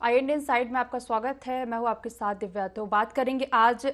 IND side में आपका स्वागत है। मैं हूं आपके साथ दिव्या। तो बात करेंगे आज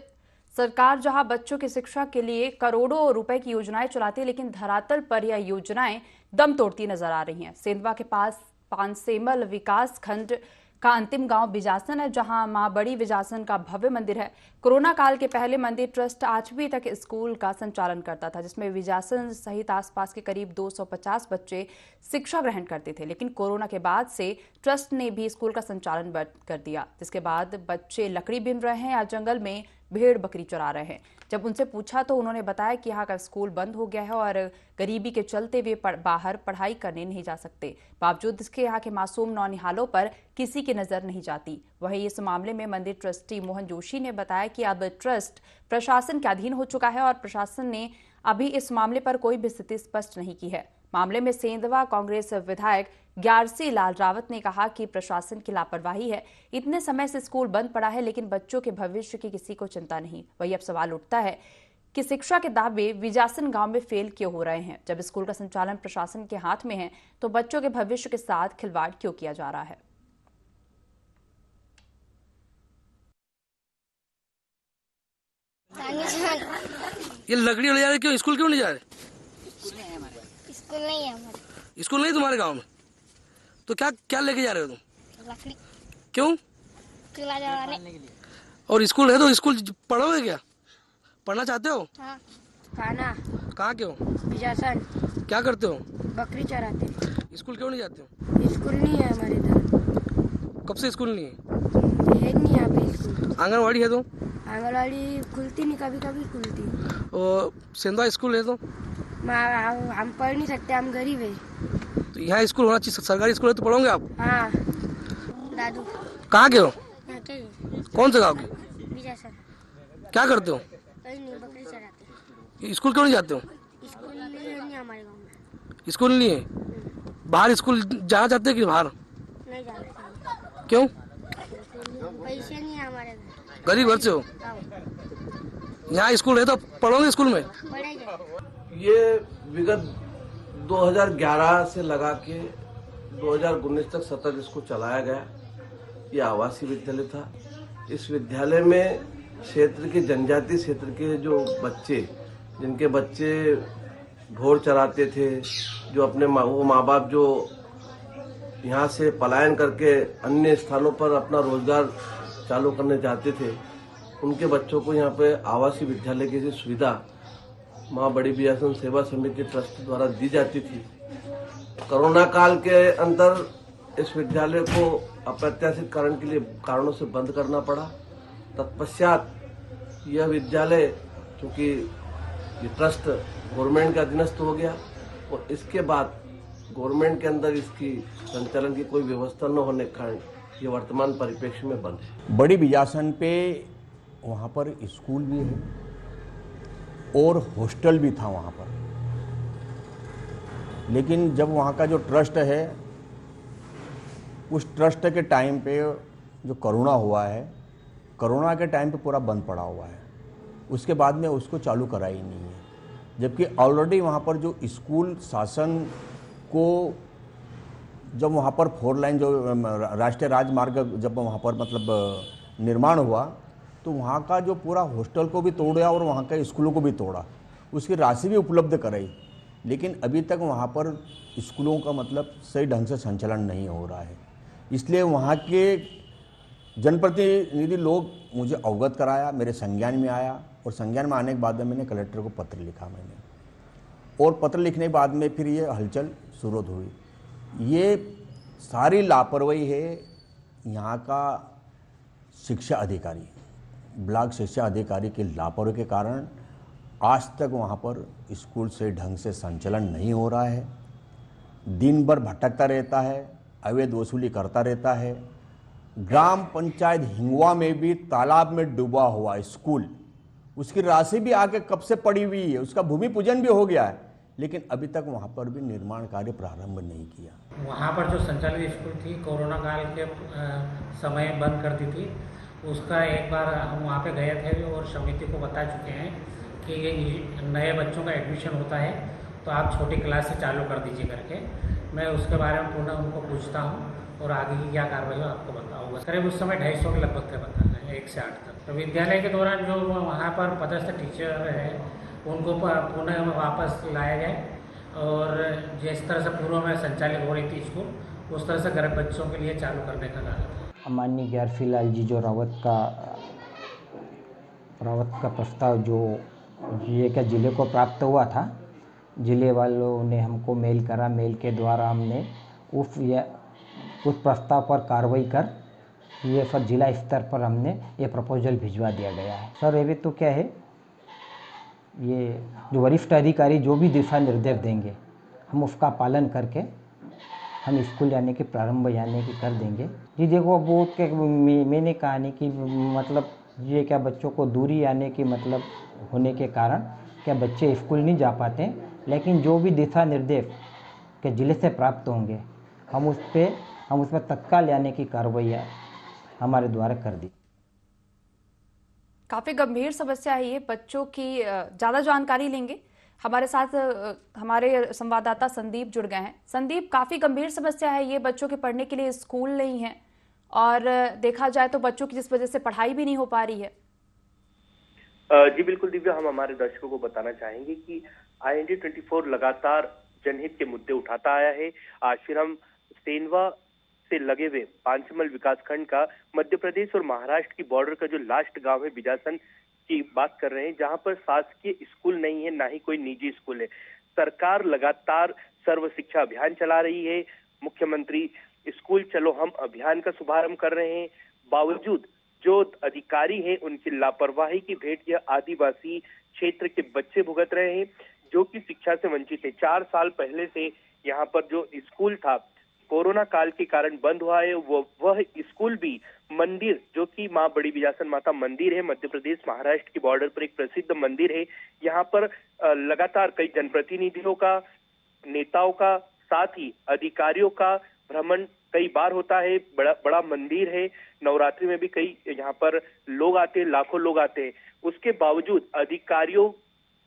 सरकार जहां बच्चों की शिक्षा के लिए करोड़ों रुपए की योजनाएं चलाती है, लेकिन धरातल पर यह योजनाएं दम तोड़ती नजर आ रही हैं। सेंधवा के पास पानसेमल विकास खंड का अंतिम गांव बिजासन है, जहां मां बड़ी बिजासन का भव्य मंदिर है। कोरोना काल के पहले मंदिर ट्रस्ट 8वीं तक स्कूल का संचालन करता था, जिसमें बिजासन सहित आसपास के करीब 250 बच्चे शिक्षा ग्रहण करते थे। लेकिन कोरोना के बाद से ट्रस्ट ने भी स्कूल का संचालन बंद कर दिया, जिसके बाद बच्चे लकड़ी बिन रहे हैं या जंगल में भेड़ बकरी चरा रहे हैं। जब उनसे पूछा तो उन्होंने बताया कि यहाँ का स्कूल बंद हो गया है और गरीबी के चलते वे बाहर पढ़ाई करने नहीं जा सकते। बावजूद इसके यहाँ के मासूम नौनिहालों पर किसी की नजर नहीं जाती। वहीं इस मामले में मंदिर ट्रस्टी मोहन जोशी ने बताया कि अब ट्रस्ट प्रशासन के अधीन हो चुका है और प्रशासन ने अभी इस मामले पर कोई भी स्थिति स्पष्ट नहीं की है। मामले में सेंधवा कांग्रेस विधायक ग्यारसी लाल रावत ने कहा कि प्रशासन की लापरवाही है। इतने समय से स्कूल बंद पड़ा है, लेकिन बच्चों के भविष्य की किसी को चिंता नहीं। वही अब सवाल उठता है कि शिक्षा के दावे बिजासन गांव में फेल क्यों हो रहे हैं। जब स्कूल का संचालन प्रशासन के हाथ में है, तो बच्चों के भविष्य के साथ खिलवाड़ क्यों किया जा रहा है। ये लकड़ी ले जा रहे, क्यों स्कूल क्यों नहीं जा रहे? स्कूल नहीं है हमारे। स्कूल नहीं तुम्हारे गांव में? तो क्या क्या लेके जा रहे हो तुम? लकड़ी। क्यों? चूल्हा जलाने। और स्कूल है तो स्कूल पढ़ोगे क्या? पढ़ना चाहते हो? हाँ। खाना कहाँ के हो? बिजासन। क्या करते हो? बकरी चराते। स्कूल क्यों नहीं जाते हो? स्कूल नहीं है हमारे इधर। कब से स्कूल नहीं है? है नहीं यहाँ पे स्कूल। आंगनवाड़ी है तो? आंगनवाड़ी खुलती नहीं, कभी कभी खुलती। और सेंधवा स्कूल है तो? हम पढ़ नहीं सकते, हम गरीब है। तो यहाँ स्कूल होना चाहिए, सरकारी स्कूल है तो पढ़ोगे आप? हाँ। दादू। कहाँ के हो? यहाँ के कौन से गाँव के? बिजासन। क्या करते हो? कहीं नहीं, बकरी चराते। स्कूल क्यों नहीं जाते हो? स्कूल नहीं है हमारे गाँव में। स्कूल नहीं है? बाहर स्कूल जाना चाहते हो कि बाहर? नहीं जाते। क्यों? पैसे नहीं है हमारे घर। गरीब घर से हो? हाँ। यहाँ स्कूल है तो पढ़ोगे स्कूल में? पढ़ेंगे। ये विगत 2011 से लगा के 2019 तक सतत इसको चलाया गया। ये आवासीय विद्यालय था। इस विद्यालय में क्षेत्र के जनजातीय क्षेत्र के जो बच्चे, जिनके बच्चे ढोर चराते थे, जो अपने वो माँ बाप जो यहाँ से पलायन करके अन्य स्थानों पर अपना रोजगार चालू करने चाहते थे, उनके बच्चों को यहाँ पे आवासीय विद्यालय की सुविधा माँ बड़ी बिजासन सेवा समिति ट्रस्ट द्वारा दी जाती थी। कोरोना काल के अंदर इस विद्यालय को अप्रत्याशित कारणों से बंद करना पड़ा। तत्पश्चात यह विद्यालय, चूँकि ये ट्रस्ट गवर्नमेंट का अधीनस्थ हो गया और इसके बाद गवर्नमेंट के अंदर इसकी संचालन की कोई व्यवस्था न होने के कारण ये वर्तमान परिप्रेक्ष्य में बंद है। बड़ी बिजासन पे वहाँ पर स्कूल भी है और हॉस्टल भी था वहाँ पर, लेकिन जब वहाँ का जो ट्रस्ट है, उस ट्रस्ट के टाइम पे जो कोरोना हुआ है, कोरोना के टाइम पे पूरा बंद पड़ा हुआ है। उसके बाद में उसको चालू करा ही नहीं है, जबकि ऑलरेडी वहाँ पर जो स्कूल शासन को, जब वहाँ पर 4 लाइन जो राष्ट्रीय राजमार्ग जब वहाँ पर मतलब निर्माण हुआ, तो वहाँ का जो पूरा हॉस्टल को भी तोड़ा और वहाँ के स्कूलों को भी तोड़ा, उसकी राशि भी उपलब्ध कराई, लेकिन अभी तक वहाँ पर स्कूलों का मतलब सही ढंग से संचालन नहीं हो रहा है। इसलिए वहाँ के जनप्रतिनिधि लोग मुझे अवगत कराया, मेरे संज्ञान में आया और संज्ञान में आने के बाद में मैंने कलेक्टर को पत्र लिखा और पत्र लिखने के बाद में फिर ये हलचल शुरू हुई। ये सारी लापरवाही है यहाँ का शिक्षा अधिकारी, ब्लॉक शिक्षा अधिकारी के लापरवाही के कारण आज तक वहाँ पर स्कूल से ढंग से संचालन नहीं हो रहा है। दिन भर भटकता रहता है, अवैध वसूली करता रहता है। ग्राम पंचायत हिंगवा में भी तालाब में डूबा हुआ स्कूल, उसकी राशि भी आके कब से पड़ी हुई है, उसका भूमि पूजन भी हो गया है, लेकिन अभी तक वहाँ पर भी निर्माण कार्य प्रारंभ नहीं किया। वहाँ पर जो संचालित स्कूल थी, कोरोना काल के समय बंद कर दी थी। उसका एक बार हम वहाँ पे गए थे और समिति को बता चुके हैं कि नए बच्चों का एडमिशन होता है तो आप छोटी क्लास से चालू कर दीजिए करके। मैं उसके बारे में पुनः उनको पूछता हूँ और आगे की क्या कार्रवाई हो आपको बताऊंगा। करीब उस समय 250 के लगभग थे, बता रहे हैं 1 से 8 तक। तो विद्यालय के दौरान जो वहाँ पर पदस्थ टीचर है उनको पुनः वापस लाया जाए और जिस तरह से पूर्व में संचालित हो रही थी स्कूल उस तरह से गरीब बच्चों के लिए चालू करने का कहा था। माननीय ग्यारफीलाल जी जो रावत का प्रस्ताव जो ये क्या जिले को प्राप्त हुआ था, जिले वालों ने हमको मेल करा, मेल के द्वारा हमने उस प्रस्ताव पर कार्रवाई कर ये सर जिला स्तर पर हमने ये प्रपोजल भिजवा दिया गया है। सर अभी तो क्या है, ये जो वरिष्ठ अधिकारी जो भी दिशा निर्देश देंगे हम उसका पालन करके हम स्कूल जाने के प्रारंभ जाने की कर देंगे। जी देखो वो क्या मैंने कहा नहीं कि मतलब ये क्या बच्चों को दूरी आने की मतलब होने के कारण क्या बच्चे स्कूल नहीं जा पाते, लेकिन जो भी दिशा निर्देश के जिले से प्राप्त होंगे हम उस पर तत्काल आने की कार्रवाई हमारे द्वारा कर दी। काफी गंभीर समस्या है ये बच्चों की। ज्यादा जानकारी लेंगे, हमारे साथ हमारे संवाददाता संदीप जुड़ गए हैं। संदीप, काफी गंभीर समस्या है ये, बच्चों के पढ़ने के लिए स्कूल नहीं है और देखा जाए तो बच्चों की जिस वजह से पढ़ाई भी नहीं हो पा रही है। जी बिल्कुल दिव्या, हम हमारे दर्शकों को बताना चाहेंगे कि IND 24 लगातार जनहित के मुद्दे उठाता आया है। आज फिर हम सेंधवा से लगे हुए पांचमल विकासखंड का मध्य प्रदेश और महाराष्ट्र की बॉर्डर का जो लास्ट गांव है बिजासन की बात कर रहे हैं, जहां पर शासकीय स्कूल नहीं है, ना ही कोई निजी स्कूल है। सरकार लगातार सर्व शिक्षा अभियान चला रही है। मुख्यमंत्री स्कूल चलो हम अभियान का शुभारंभ कर रहे हैं, बावजूद जो अधिकारी हैं उनकी लापरवाही की भेंट यह आदिवासी क्षेत्र के बच्चे भुगत रहे हैं, जो कि शिक्षा से वंचित है। 4 साल पहले से यहाँ पर जो स्कूल था कोरोना काल के कारण बंद हुआ है। वह स्कूल भी मंदिर, जो कि माँ बड़ी बिजासन माता मंदिर है, मध्य प्रदेश महाराष्ट्र की बॉर्डर पर एक प्रसिद्ध मंदिर है। यहाँ पर लगातार कई जनप्रतिनिधियों का, नेताओं का, साथ ही अधिकारियों का भ्रमण कई बार होता है। बड़ा मंदिर है, नवरात्रि में भी कई यहाँ पर लोग आते हैं, लाखों लोग आते हैं। उसके बावजूद अधिकारियों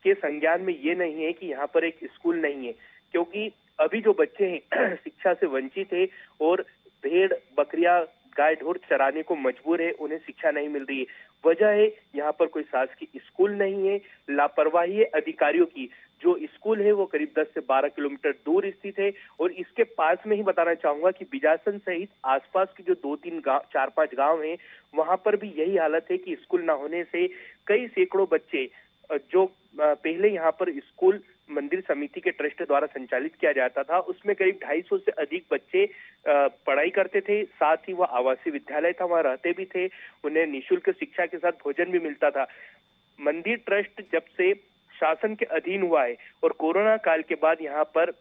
के संज्ञान में ये नहीं है कि यहाँ पर एक स्कूल नहीं है, क्योंकि अभी जो बच्चे हैं शिक्षा से वंचित है और भेड़ बकरियां गाय ढोर चराने को मजबूर है, उन्हें शिक्षा नहीं मिल रही है। वजह है यहाँ पर कोई शासकीय स्कूल नहीं है, लापरवाही है अधिकारियों की। जो स्कूल है वो करीब 10 से 12 किलोमीटर दूर स्थित है और इसके पास में ही बताना चाहूंगा कि बिजासन सहित आसपास के जो 2-3 गांव, 4-5 गांव हैं, वहां पर भी यही हालत है कि स्कूल ना होने से कई सैकड़ों बच्चे जो पहले यहाँ पर स्कूल मंदिर समिति के ट्रस्ट द्वारा संचालित किया जाता था, उसमें करीब 250 से अधिक बच्चे पढ़ाई करते थे। साथ ही वह आवासीय विद्यालय था, वहां रहते भी थे, उन्हें निःशुल्क शिक्षा के साथ भोजन भी मिलता था। मंदिर ट्रस्ट जब से शासन के अधीन हुआ है और कोरोना काल के बाद यहाँ पर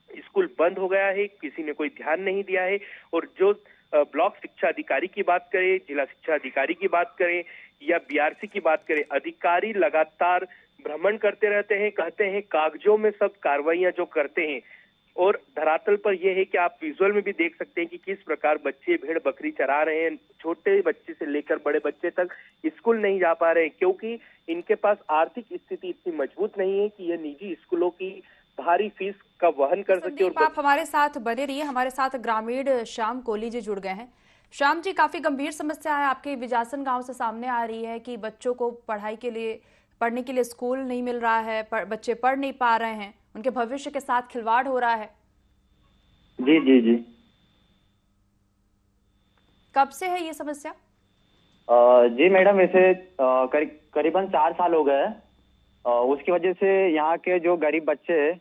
स्कूल बंद हो गया है, किसी ने कोई ध्यान नहीं दिया है। और जो ब्लॉक शिक्षा अधिकारी की बात करें, जिला शिक्षा अधिकारी की बात करें या BRC की बात करें, अधिकारी लगातार भ्रमण करते रहते हैं, कहते हैं कागजों में सब कार्रवाइयां जो करते हैं, और धरातल पर यह है कि आप विजुअल में भी देख सकते हैं कि किस प्रकार बच्चे भेड़ बकरी चरा रहे हैं। छोटे बच्चे से लेकर बड़े बच्चे तक स्कूल नहीं जा पा रहे हैं, क्योंकि इनके पास आर्थिक स्थिति इतनी मजबूत नहीं है कि यह निजी स्कूलों की भारी फीस का वहन कर सके। और आप हमारे साथ बने रहिए, हमारे साथ ग्रामीण श्याम कोहली जी जुड़ गए हैं। श्याम जी, काफी गंभीर समस्या है आपके बिजासन गांव से सामने आ रही है कि बच्चों को पढ़ने के लिए स्कूल नहीं मिल रहा है, बच्चे पढ़ नहीं पा रहे हैं, उनके भविष्य के साथ खिलवाड़ हो रहा है। जी जी जी। कब से है ये समस्या? जी मैडम, वैसे करीबन 4 साल हो गए हैं। उसकी वजह से यहाँ के जो गरीब बच्चे हैं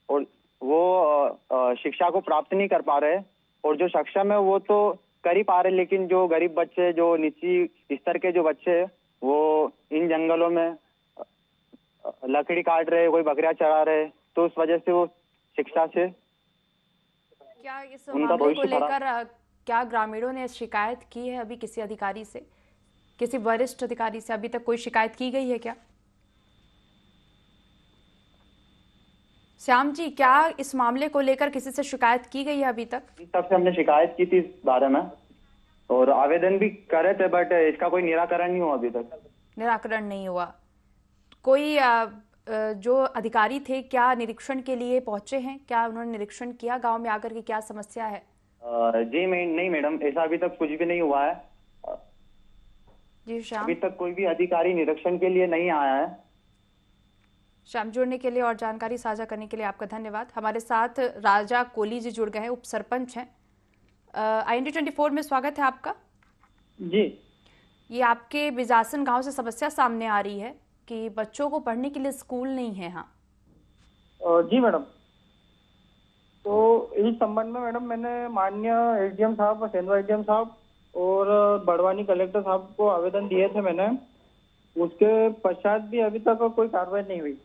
और वो शिक्षा को प्राप्त नहीं कर पा रहे, और जो सक्षम है वो तो कर ही पा रहे, लेकिन जो गरीब बच्चे, जो निचली स्तर के जो बच्चे हैं, वो इन जंगलों में लकड़ी काट रहे, कोई बकरियां चरा रहे, तो उस वजह से वो शिक्षा से क्या इस मामले को लेकर क्या ग्रामीणों ने शिकायत की है अभी किसी अधिकारी से, किसी वरिष्ठ अधिकारी से? अभी तक कोई शिकायत की गई है क्या? श्याम जी, क्या इस मामले को लेकर किसी से शिकायत की गई है अभी तक? तब से हमने शिकायत की थी इस बारे में और आवेदन भी करे थे, बट इसका कोई निराकरण नहीं हुआ अभी तक। निराकरण नहीं हुआ। कोई जो अधिकारी थे क्या निरीक्षण के लिए पहुंचे हैं? क्या उन्होंने निरीक्षण किया गांव में आकर के क्या समस्या है? जी नहीं मैडम, ऐसा अभी तक कुछ भी नहीं हुआ है। जी श्याम, अभी तक कोई भी अधिकारी निरीक्षण के लिए नहीं आया है। शाम, जुड़ने के लिए और जानकारी साझा करने के लिए आपका धन्यवाद। हमारे साथ राजा कोली जी जुड़ गए हैं, उप सरपंच हैं। IND 24 में स्वागत है आपका। जी, ये आपके बिजासन गांव से समस्या सामने आ रही है कि बच्चों को पढ़ने के लिए स्कूल नहीं है। हाँ जी मैडम, तो इस संबंध में मैडम मैंने माननीय एसडीएम साहब, सेंधवा एसडीएम साहब और बड़वानी कलेक्टर साहब को आवेदन दिए थे मैंने। उसके पश्चात भी अभी तक कोई कार्रवाई नहीं हुई।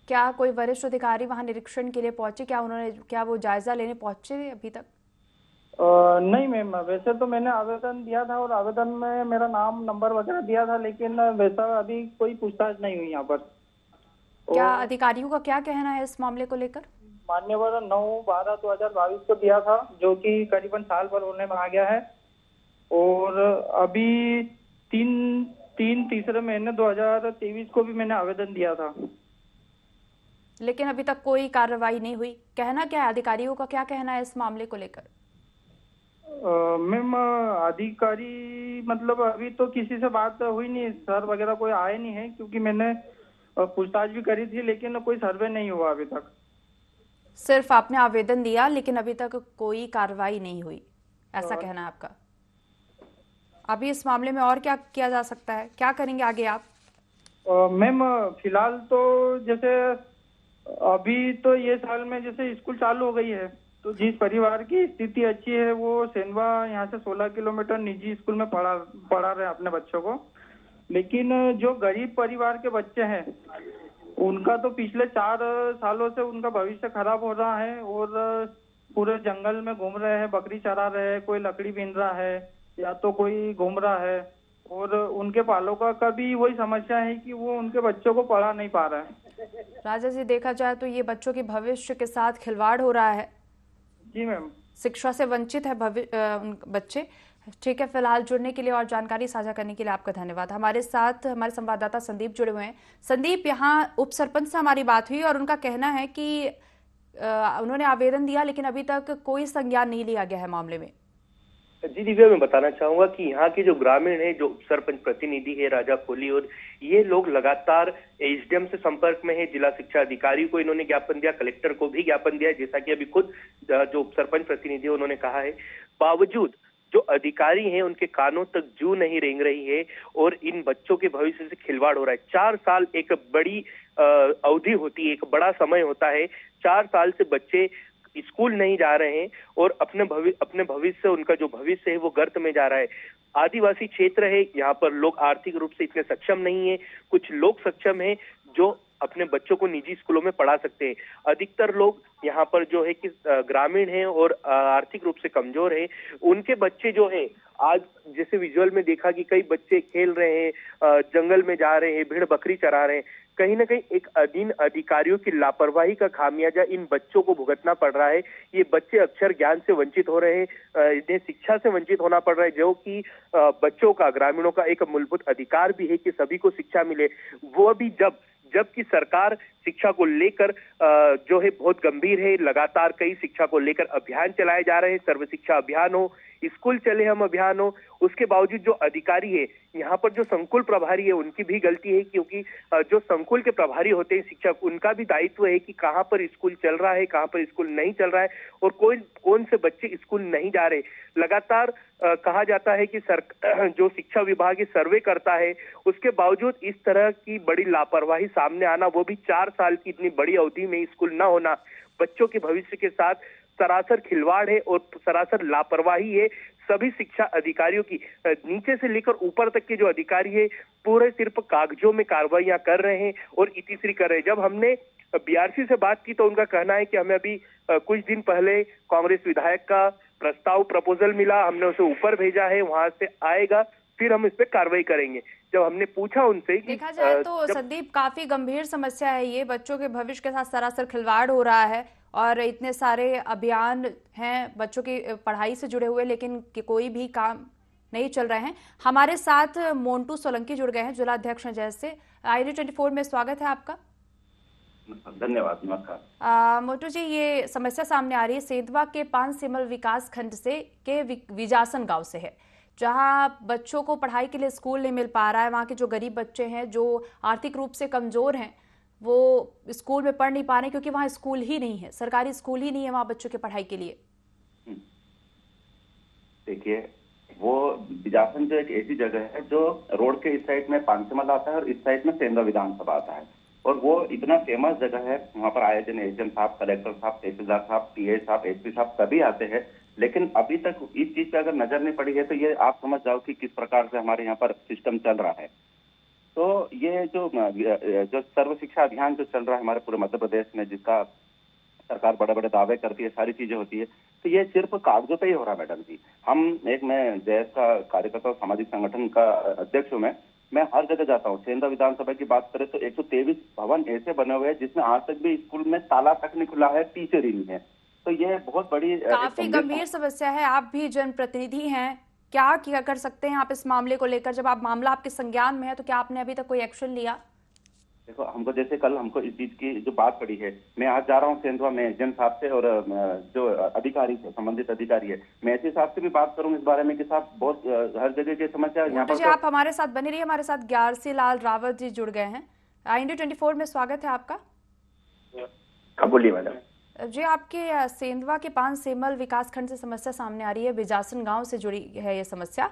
क्या कोई वरिष्ठ अधिकारी वहां निरीक्षण के लिए पहुंचे? क्या वो जायजा लेने पहुंचे अभी तक? नहीं मैम, वैसे तो मैंने आवेदन दिया था और आवेदन में मेरा नाम नंबर वगैरह दिया था, लेकिन वैसा अभी कोई पूछताछ नहीं हुई यहाँ पर। क्या अधिकारियों का क्या कहना है इस मामले को लेकर? मान्यवर 9/12/2022 को दिया था, जो कि करीबन साल भर होने में आ गया है। और अभी तीसरे महीने 2023 को भी मैंने आवेदन दिया था, लेकिन अभी तक कोई कार्रवाई नहीं हुई। कहना क्या है, अधिकारियों का क्या कहना है इस मामले को लेकर? मैम, अधिकारी मतलब अभी तो किसी से बात हुई नहीं, सर वगैरह कोई आए नहीं है, क्योंकि मैंने पूछताछ भी करी थी, लेकिन कोई सर्वे नहीं हुआ अभी तक। सिर्फ आपने आवेदन दिया लेकिन अभी तक कोई कार्रवाई नहीं हुई, ऐसा कहना है आपका? अभी इस मामले में और क्या किया जा सकता है, क्या करेंगे आगे आप? मैम, फिलहाल तो जैसे अभी तो ये साल में जैसे स्कूल चालू हो गई है, तो जिस परिवार की स्थिति अच्छी है वो सेंधवा यहाँ से 16 किलोमीटर निजी स्कूल में पढ़ा रहे अपने बच्चों को। लेकिन जो गरीब परिवार के बच्चे हैं उनका तो पिछले 4 सालों से उनका भविष्य खराब हो रहा है, और पूरे जंगल में घूम रहे हैं, बकरी चरा रहे हैं, कोई लकड़ी बीन रहा है या तो कोई घूम रहा है। और उनके पालकों का भी वही समस्या है कि वो उनके बच्चों को पढ़ा नहीं पा रहा है। राजा जी, देखा जाए तो ये बच्चों के भविष्य के साथ खिलवाड़ हो रहा है। जी मैम, शिक्षा से वंचित है बच्चे। ठीक है, फिलहाल जुड़ने के लिए और जानकारी साझा करने के लिए आपका धन्यवाद। हमारे साथ हमारे संवाददाता संदीप जुड़े हुए हैं। संदीप, यहाँ उप सरपंच से हमारी बात हुई और उनका कहना है कि उन्होंने आवेदन दिया लेकिन अभी तक कोई संज्ञान नहीं लिया गया है मामले में। जी दिव्या, मैं बताना चाहूंगा कि यहाँ के जो ग्रामीण है, जो सरपंच प्रतिनिधि है राजा कोली, और ये लोग लगातार एसडीएम से संपर्क में है। जिला शिक्षा अधिकारी को इन्होंने ज्ञापन दिया, कलेक्टर को भी ज्ञापन दिया, जैसा कि अभी खुद जो सरपंच प्रतिनिधि है उन्होंने कहा है। बावजूद जो अधिकारी हैं उनके कानों तक जू नहीं रेंग रही है और इन बच्चों के भविष्य से खिलवाड़ हो रहा है। 4 साल एक बड़ी अवधि होती है, एक बड़ा समय होता है। 4 साल से बच्चे स्कूल नहीं जा रहे हैं और अपने भविष्य, उनका जो भविष्य है वो गर्त में जा रहा है। आदिवासी क्षेत्र है, यहाँ पर लोग आर्थिक रूप से इतने सक्षम नहीं है। कुछ लोग सक्षम हैं जो अपने बच्चों को निजी स्कूलों में पढ़ा सकते हैं। अधिकतर लोग यहाँ पर जो है कि ग्रामीण हैं और आर्थिक रूप से कमजोर हैं। उनके बच्चे जो हैं, आज जैसे विजुअल में देखा कि कई बच्चे खेल रहे हैं, जंगल में जा रहे हैं, भेड़ बकरी चरा रहे हैं। कहीं ना कहीं एक अधीन अधिकारियों की लापरवाही का खामियाजा इन बच्चों को भुगतना पड़ रहा है। ये बच्चे अक्षर ज्ञान से वंचित हो रहे हैं, इन्हें शिक्षा से वंचित होना पड़ रहा है, जो कि बच्चों का, ग्रामीणों का एक मूलभूत अधिकार भी है कि सभी को शिक्षा मिले। वो भी जबकि सरकार शिक्षा को लेकर जो है बहुत गंभीर है। लगातार कई शिक्षा को लेकर अभियान चलाए जा रहे हैं, सर्व शिक्षा अभियान हो, स्कूल चले हम अभियान हो। उसके बावजूद जो अधिकारी है, यहाँ पर जो संकुल प्रभारी है, उनकी भी गलती है, क्योंकि जो संकुल के प्रभारी होते हैं शिक्षक, उनका भी दायित्व है कि कहाँ पर स्कूल चल रहा है, कहाँ पर स्कूल नहीं चल रहा है और कौन से बच्चे स्कूल नहीं जा रहे। लगातार कहा जाता है कि जो शिक्षा विभाग सर्वे करता है, उसके बावजूद इस तरह की बड़ी लापरवाही सामने आना, वो भी 4 साल की इतनी बड़ी अवधि में स्कूल न होना, बच्चों के भविष्य के साथ सरासर खिलवाड़ है और सरासर लापरवाही है। सभी शिक्षा अधिकारियों की, नीचे से लेकर ऊपर तक के जो अधिकारी है, पूरे सिर्फ कागजों में कार्रवाइयां कर रहे हैं और इतिश्री कर रहे हैं। जब हमने बीआरसी से बात की तो उनका कहना है कि हमें अभी कुछ दिन पहले कांग्रेस विधायक का प्रपोजल मिला, हमने उसे ऊपर भेजा है, वहां से आएगा, फिर हम इस पे कार्रवाई करेंगे। जब हमने पूछा उनसे, देखा जाए तो संदीप, काफी गंभीर समस्या है ये। बच्चों के भविष्य के साथ सरासर खिलवाड़ हो रहा है और इतने सारे अभियान हैं बच्चों की पढ़ाई से जुड़े हुए, लेकिन कोई भी काम नहीं चल रहे हैं। हमारे साथ मोंटू सोलंकी जुड़ गए हैं, जिला अध्यक्ष हैं जैसे। IND 24 में स्वागत है आपका। धन्यवाद, नमस्कार। मोटू जी, ये समस्या सामने आ रही है सेंधवा के पानसेमल विकास खंड से के विजासन गांव से है, जहां बच्चों को पढ़ाई के लिए स्कूल नहीं मिल पा रहा है। वहां के जो गरीब बच्चे हैं, जो आर्थिक रूप से कमजोर हैं, वो स्कूल में पढ़ नहीं पा रहे क्योंकि वहाँ स्कूल ही नहीं है, सरकारी स्कूल ही नहीं है वहाँ बच्चों के पढ़ाई के लिए। देखिए, वो बिजासन जो एक ऐसी जगह है जो रोड के इस साइड में पानसेमल आता है और इस साइड में सेंधवा विधानसभा आता है, और वो इतना फेमस जगह है। वहाँ पर आयोजन एसडीएम साहब, कलेक्टर साहब, तहसीलदार साहब, टीए साहब, एसपी साहब सभी आते हैं, लेकिन अभी तक इस चीज पे अगर नजर नहीं पड़ी है तो ये आप समझ जाओ कि किस प्रकार से हमारे यहाँ पर सिस्टम चल रहा है। तो ये जो सर्व शिक्षा अभियान जो चल रहा है हमारे पूरे मध्य प्रदेश में, जिसका सरकार बड़े बड़े दावे करती है, सारी चीजें होती है, तो ये सिर्फ कागजों पे ही हो रहा है मैडम जी। मैं जैस का कार्यकर्ता सामाजिक संगठन का अध्यक्ष हूँ। मैं हर जगह जाता हूँ। सेंधवा विधानसभा की बात करें तो 123 भवन ऐसे बने हुए हैं जिसमें आज तक भी स्कूल में ताला तक नहीं खुला है, टीचर ही नहीं है। तो ये बहुत बड़ी काफी गंभीर समस्या है। आप भी जनप्रतिनिधि हैं, क्या कर सकते हैं आप इस मामले को लेकर? जब आप मामला आपके संज्ञान में है तो क्या आपने अभी तक कोई एक्शन लिया? देखो, हमको जैसे कल हमको इस चीज की जो बात पड़ी है, मैं आज जा रहा हूँ सेंधवा में एसडीएम साहब से और जो अधिकारी है, संबंधित अधिकारी है, मैं एसपी साहब से भी बात करूँ इस बारे में कि साहब बहुत हर जगह की समस्या यहाँ पर। आप हमारे साथ बने रहिए। हमारे साथ ग्यारसी लाल रावत जी जुड़ गए हैं। इंडिया 24 में स्वागत है आपका। बोलिए मैडम जी, आपके सेंधवा के पानसेमल विकास खंड से समस्या सामने आ रही है, बिजासन गांव से जुड़ी है ये समस्या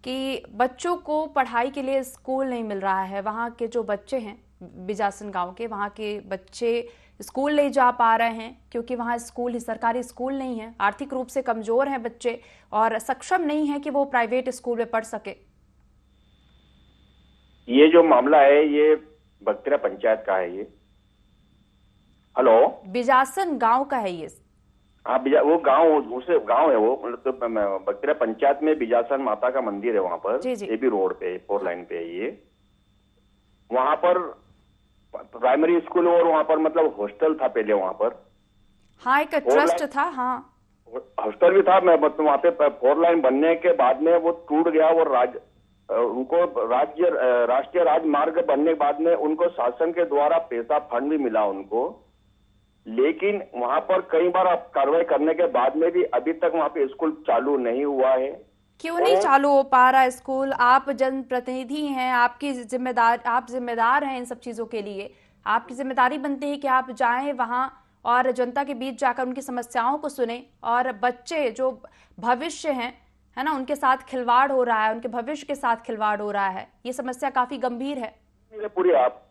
कि बच्चों को पढ़ाई के लिए स्कूल नहीं मिल रहा है। वहाँ के जो बच्चे हैं बिजासन गांव के, वहाँ के बच्चे स्कूल नहीं जा पा रहे हैं क्योंकि वहाँ स्कूल ही सरकारी स्कूल नहीं है। आर्थिक रूप से कमजोर हैं बच्चे और सक्षम नहीं है कि वो प्राइवेट स्कूल में पढ़ सके। ये जो मामला है ये बख्तियारा पंचायत का है। ये हेलो, बिजासन गांव का है ये। हाँ, वो गांव उसे गांव है वो, मतलब बख्तियारा पंचायत में बिजासन माता का मंदिर है वहाँ पर। ये भी रोड पे 4 लाइन पे है ये। वहाँ पर प्राइमरी स्कूल और वहाँ पर मतलब हॉस्टल था पहले वहाँ पर। हाँ, एक ट्रस्ट था। हाँ, हॉस्टल भी था। मैं मतलब वहाँ पे 4 लाइन बनने के बाद में वो टूट गया और उनको राष्ट्रीय राजमार्ग बनने के बाद में उनको शासन के द्वारा पैसा फंड भी मिला उनको, लेकिन वहाँ पर कई बार कार्रवाई करने के बाद में भी अभी तक वहाँ पे स्कूल चालू नहीं हुआ है। क्यों नहीं चालू हो पा रहा स्कूल? आप जनप्रतिनिधि हैं, आप जिम्मेदार हैं इन सब चीजों के लिए। आपकी जिम्मेदारी बनती है कि आप जाएं वहां और जनता के बीच जाकर उनकी समस्याओं को सुने, और बच्चे जो भविष्य हैं, है ना, उनके साथ खिलवाड़ हो रहा है, उनके भविष्य के साथ खिलवाड़ हो रहा है। ये समस्या काफी गंभीर है। पूरी आप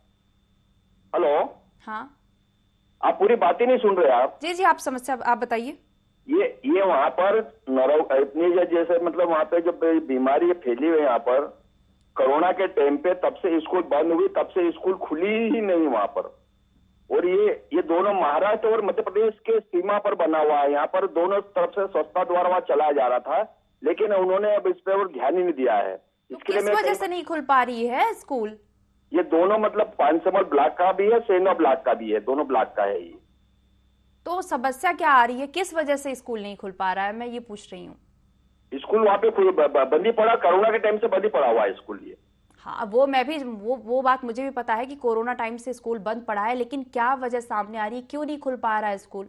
हेलो, हाँ, आप पूरी बात ही नहीं सुन रहे आप। जी, आप समस्या आप बताइए। ये वहाँ पर इतनी जैसे मतलब वहाँ पे जो बीमारी फैली हुई है यहाँ पर कोरोना के टाइम पे, तब से स्कूल बंद हुई, तब से स्कूल खुली ही नहीं वहाँ पर। और ये दोनों महाराष्ट्र और मध्य प्रदेश के सीमा पर बना हुआ है। यहाँ पर दोनों तरफ से संस्था द्वारा वहाँ चलाया जा रहा था, लेकिन उन्होंने अब इस पर ध्यान ही नहीं दिया है। इसके लिए किस वजह से नहीं खुल पा रही है स्कूल? ये दोनों मतलब पानसेमल ब्लॉक का भी है, सेंधवा ब्लॉक का भी है, दोनों ब्लॉक का है ये। तो समस्या क्या आ रही है, किस वजह से स्कूल नहीं खुल पा रहा है, मैं ये पूछ रही हूँ। स्कूल वहाँ पे बंदी पड़ा, कोरोना के टाइम से बंदी पड़ा हुआ है स्कूल ये। हाँ, वो मैं भी वो बात मुझे भी पता है कि कोरोना टाइम से स्कूल बंद पड़ा है, लेकिन क्या वजह सामने आ रही है, क्यों नहीं खुल पा रहा है स्कूल?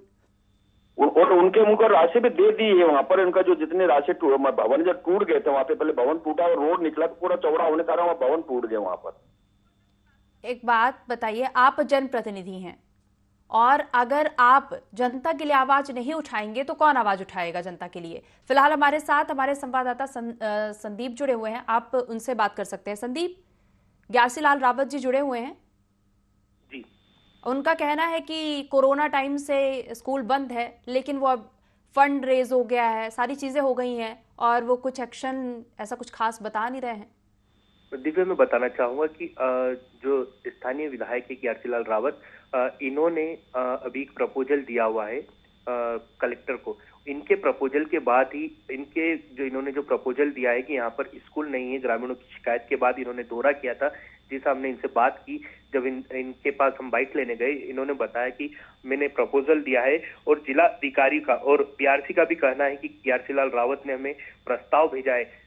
और उनके मुंह को राशि भी दे दी है वहाँ पर। इनका जो जितने राशि भवन जब टूट गए थे वहाँ पे, पहले भवन टूटा और रोड निकला तो पूरा चौड़ा होने के कारण वहाँ भवन टूट गए वहाँ पर। एक बात बताइए, आप जनप्रतिनिधि हैं और अगर आप जनता के लिए आवाज नहीं उठाएंगे तो कौन आवाज उठाएगा जनता के लिए? फिलहाल हमारे साथ हमारे संवाददाता संदीप जुड़े हुए हैं, आप उनसे बात कर सकते हैं। संदीप, ग्यारसी लाल रावत जी जुड़े हुए हैं जी। उनका कहना है कि कोरोना टाइम से स्कूल बंद है, लेकिन वो अब फंड रेज हो गया है, सारी चीजें हो गई हैं और वो कुछ एक्शन ऐसा कुछ खास बता नहीं रहे हैं। दिव्य, मैं बताना चाहूंगा कि जो स्थानीय विधायक है ग्यारसी लाल रावत, इन्होंने अभी एक प्रपोजल दिया हुआ है कलेक्टर को। इनके प्रपोजल के बाद ही इन्होंने जो प्रपोजल दिया है कि यहाँ पर स्कूल नहीं है, ग्रामीणों की शिकायत के बाद इन्होंने दौरा किया था, जिस हमने इनसे बात की। जब इनके पास हम बाइट लेने गए, इन्होंने बताया कि मैंने प्रपोजल दिया है और जिला अधिकारी का और बीआरसी का भी कहना है कि ग्यारसी लाल रावत ने हमें प्रस्ताव भेजा है।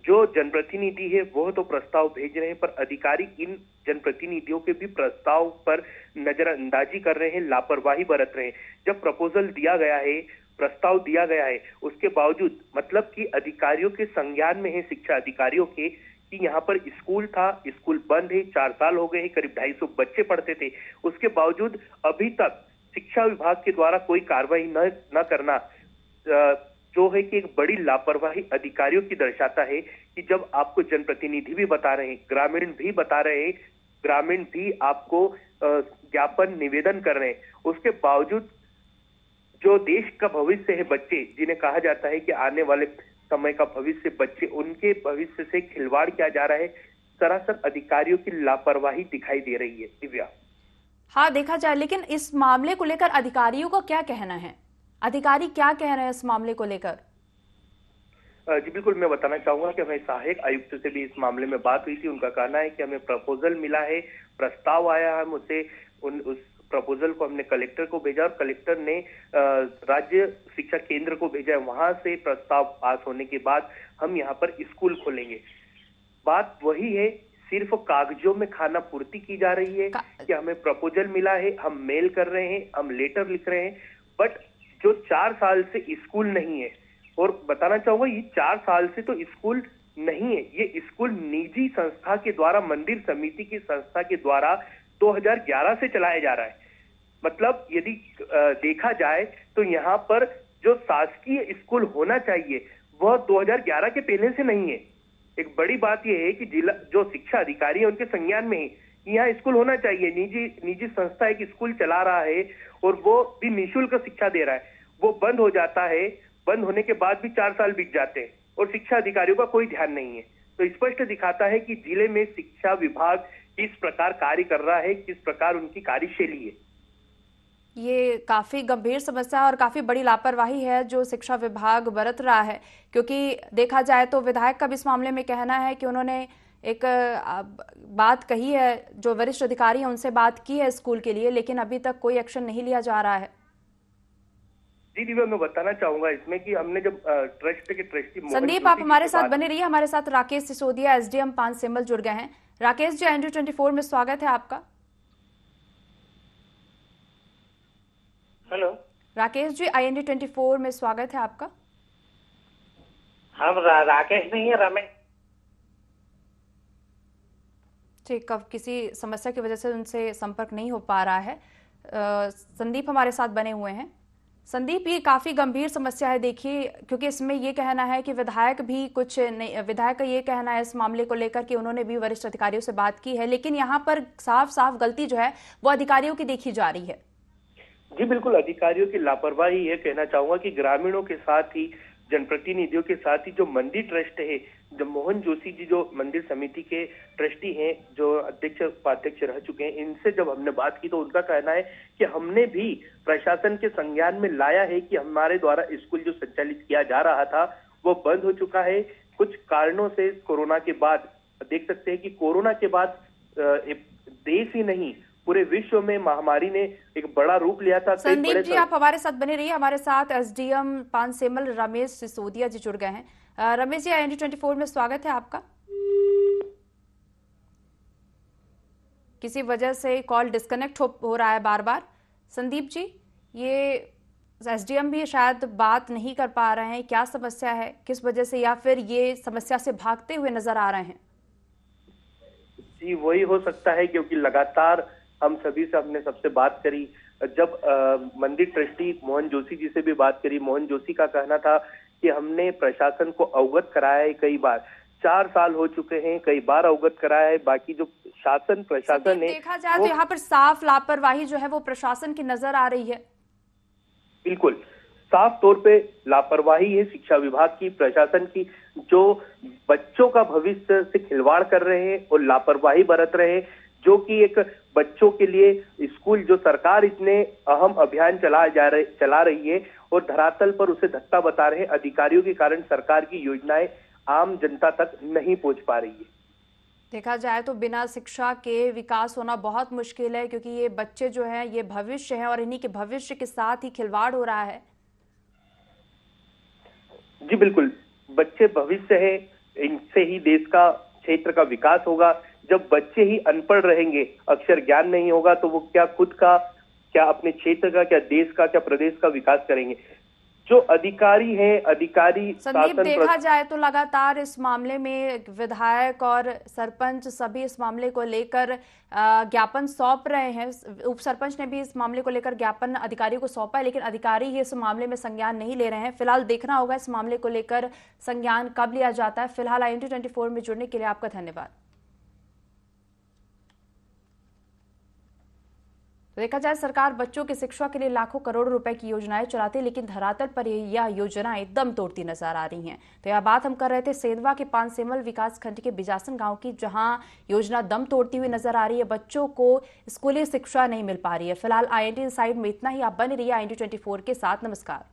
जो जनप्रतिनिधि है वो तो प्रस्ताव भेज रहे हैं, पर अधिकारी इन जनप्रतिनिधियों के भी प्रस्ताव पर नजरअंदाजी कर रहे हैं, लापरवाही बरत रहे हैं। जब प्रपोजल दिया गया है, प्रस्ताव दिया गया है, उसके बावजूद मतलब कि अधिकारियों के संज्ञान में है, शिक्षा अधिकारियों के, कि यहाँ पर स्कूल था, स्कूल बंद है, 4 साल हो गए हैं, करीब 250 बच्चे पढ़ते थे, उसके बावजूद अभी तक शिक्षा विभाग के द्वारा कोई कार्रवाई न करना जो है कि एक बड़ी लापरवाही अधिकारियों की दर्शाता है कि जब आपको जनप्रतिनिधि भी बता रहे हैं, ग्रामीण भी बता रहे हैं, ग्रामीण भी आपको ज्ञापन निवेदन कर रहे हैं, उसके बावजूद जो देश का भविष्य है, बच्चे जिन्हें कहा जाता है कि आने वाले समय का भविष्य, बच्चे, उनके भविष्य से खिलवाड़ किया जा रहा है। सरासर अधिकारियों की लापरवाही दिखाई दे रही है। दिव्या, हाँ, देखा जाए, लेकिन इस मामले को लेकर अधिकारियों का क्या कहना है? अधिकारी क्या कह रहे हैं इस मामले को लेकर? जी बिल्कुल, मैं बताना चाहूंगा कि हमें सहायक आयुक्त से भी इस मामले में बात हुई थी। उनका कहना है कि हमें प्रपोजल मिला है, प्रस्ताव आया है, मुझसे उस प्रपोजल को हमने कलेक्टर को भेजा और कलेक्टर ने राज्य शिक्षा केंद्र को भेजा है। वहां से प्रस्ताव पास होने के बाद हम यहाँ पर स्कूल खोलेंगे। बात वही है, सिर्फ कागजों में खाना पूर्ति की जा रही है कि हमें प्रपोजल मिला है, हम मेल कर रहे हैं, हम लेटर लिख रहे हैं, बट जो 4 साल से स्कूल नहीं है, और बताना चाहूंगा ये 4 साल से तो स्कूल नहीं है, ये स्कूल निजी संस्था के द्वारा, मंदिर समिति की संस्था के द्वारा 2011 से चलाया जा रहा है। मतलब यदि देखा जाए तो यहाँ पर जो शासकीय स्कूल होना चाहिए वह 2011 के पहले से नहीं है। एक बड़ी बात यह है कि जिला जो शिक्षा अधिकारी है उनके संज्ञान में है यहाँ स्कूल होना चाहिए। निजी संस्था एक स्कूल चला रहा है और वो भी निःशुल्क शिक्षा दे रहा है, वो बंद हो जाता है, बंद होने के बाद भी 4 साल बीत जाते हैं और शिक्षा अधिकारियों का कोई ध्यान नहीं है। तो स्पष्ट दिखाता है कि जिले में शिक्षा विभाग किस प्रकार कार्य कर रहा है, किस प्रकार उनकी कार्यशैली है। ये काफी गंभीर समस्या और काफी बड़ी लापरवाही है जो शिक्षा विभाग बरत रहा है, क्योंकि देखा जाए तो विधायक का भी इस मामले में कहना है कि उन्होंने एक बात कही है, जो वरिष्ठ अधिकारी हैं उनसे बात की है स्कूल के लिए, लेकिन अभी तक कोई एक्शन नहीं लिया जा रहा है। जी दिव्या, मैं बताना चाहूंगा इसमें कि हमने जब ट्रस्ट के ट्रस्टी संदीप, आप हमारे साथ बने रहिए। हमारे साथ राकेश सिसोदिया, एसडीएम पानसेमल जुड़ गए हैं। राकेश जी, IND24 में स्वागत है आपका। हेलो राकेश जी, IND24 में स्वागत है आपका। हम राकेश नहीं है, रमेश। ठीक, अब किसी समस्या की वजह से उनसे संपर्क नहीं हो पा रहा है। संदीप हमारे साथ बने हुए हैं। संदीप, ये काफी गंभीर समस्या है देखिए, क्योंकि इसमें ये कहना है कि विधायक भी कुछ नहीं, विधायक का ये कहना है इस मामले को लेकर कि उन्होंने भी वरिष्ठ अधिकारियों से बात की है, लेकिन यहाँ पर साफ साफ गलती जो है वो अधिकारियों की देखी जा रही है। जी बिल्कुल, अधिकारियों की लापरवाही है। कहना चाहूंगा कि ग्रामीणों के साथ ही, जनप्रतिनिधियों के साथ ही जो मंदिर ट्रस्ट है, जो मोहन जोशी जी जो मंदिर समिति के ट्रस्टी हैं, जो अध्यक्ष उपाध्यक्ष रह चुके हैं, इनसे जब हमने बात की तो उनका कहना है कि हमने भी प्रशासन के संज्ञान में लाया है कि हमारे द्वारा स्कूल जो संचालित किया जा रहा था वो बंद हो चुका है। कुछ कारणों से कोरोना के बाद देख सकते हैं कि कोरोना के बाद देश ही नहीं पूरे विश्व में महामारी ने एक बड़ा रूप लिया था। संदीप जी, आप हमारे साथ बने रहिए। हमारे साथ एसडीएम पानसेमल रमेश सिसोदिया जी जुड़ गए हैं। रमेश जी, IND24 में स्वागत है आपका। किसी वजह से कॉल डिस्कनेक्ट हो रहा है बार बार। संदीप जी, ये एसडीएम भी शायद बात नहीं कर पा रहे हैं, क्या समस्या है, किस वजह से, या फिर ये समस्या से भागते हुए नजर आ रहे हैं? जी वही हो सकता है, क्योंकि लगातार हम सभी से हमने सबसे बात करी। जब मंदिर ट्रस्टी मोहन जोशी जी से भी बात करी, मोहन जोशी का कहना था कि हमने प्रशासन को अवगत कराया है कई बार, 4 साल हो चुके हैं, कई बार अवगत कराया है। बाकी जो शासन प्रशासन है, देखा जाए तो यहाँ पर साफ लापरवाही जो है वो प्रशासन की नजर आ रही है। बिल्कुल साफ तौर पे लापरवाही है शिक्षा विभाग की, प्रशासन की, जो बच्चों का भविष्य से खिलवाड़ कर रहे हैं और लापरवाही बरत रहे हैं, जो कि एक बच्चों के लिए स्कूल जो सरकार इतने अहम अभियान चला रही है और धरातल पर उसे धक्का बता रहे अधिकारियों के कारण सरकार की योजनाएं आम जनता तक नहीं पहुंच पा रही है। देखा जाए तो बिना शिक्षा के विकास होना बहुत मुश्किल है, क्योंकि ये बच्चे जो हैं ये भविष्य है और इन्हीं के भविष्य के साथ ही खिलवाड़ हो रहा है। जी बिल्कुल, बच्चे भविष्य है, इनसे ही देश का क्षेत्र का विकास होगा। जब बच्चे ही अनपढ़ रहेंगे, अक्षर ज्ञान नहीं होगा, तो वो क्या खुद का, क्या अपने क्षेत्र का, क्या देश का, क्या प्रदेश का विकास करेंगे। जो अधिकारी हैं, अधिकारी संदीप, देखा जाए तो लगातार इस मामले में विधायक और सरपंच सभी इस मामले को लेकर ज्ञापन सौंप रहे हैं। उप सरपंच ने भी इस मामले को लेकर ज्ञापन अधिकारी को सौंपा है, लेकिन अधिकारी ही इस मामले में संज्ञान नहीं ले रहे हैं। फिलहाल देखना होगा इस मामले को लेकर संज्ञान कब लिया जाता है। फिलहाल IND24 में जुड़ने के लिए आपका धन्यवाद। तो देखा जाए, सरकार बच्चों की शिक्षा के लिए लाखों करोड़ों रुपए की योजनाएं चलाती है, लेकिन धरातल पर यह योजनाएं दम तोड़ती नजर आ रही हैं। तो यह बात हम कर रहे थे सेंधवा के पानसेमल विकास खंड के बिजासन गांव की, जहां योजना दम तोड़ती हुई नजर आ रही है। बच्चों को स्कूली शिक्षा नहीं मिल पा रही है। फिलहाल IND इनसाइड में इतना ही। आप बने रहिए IND24 के साथ। नमस्कार।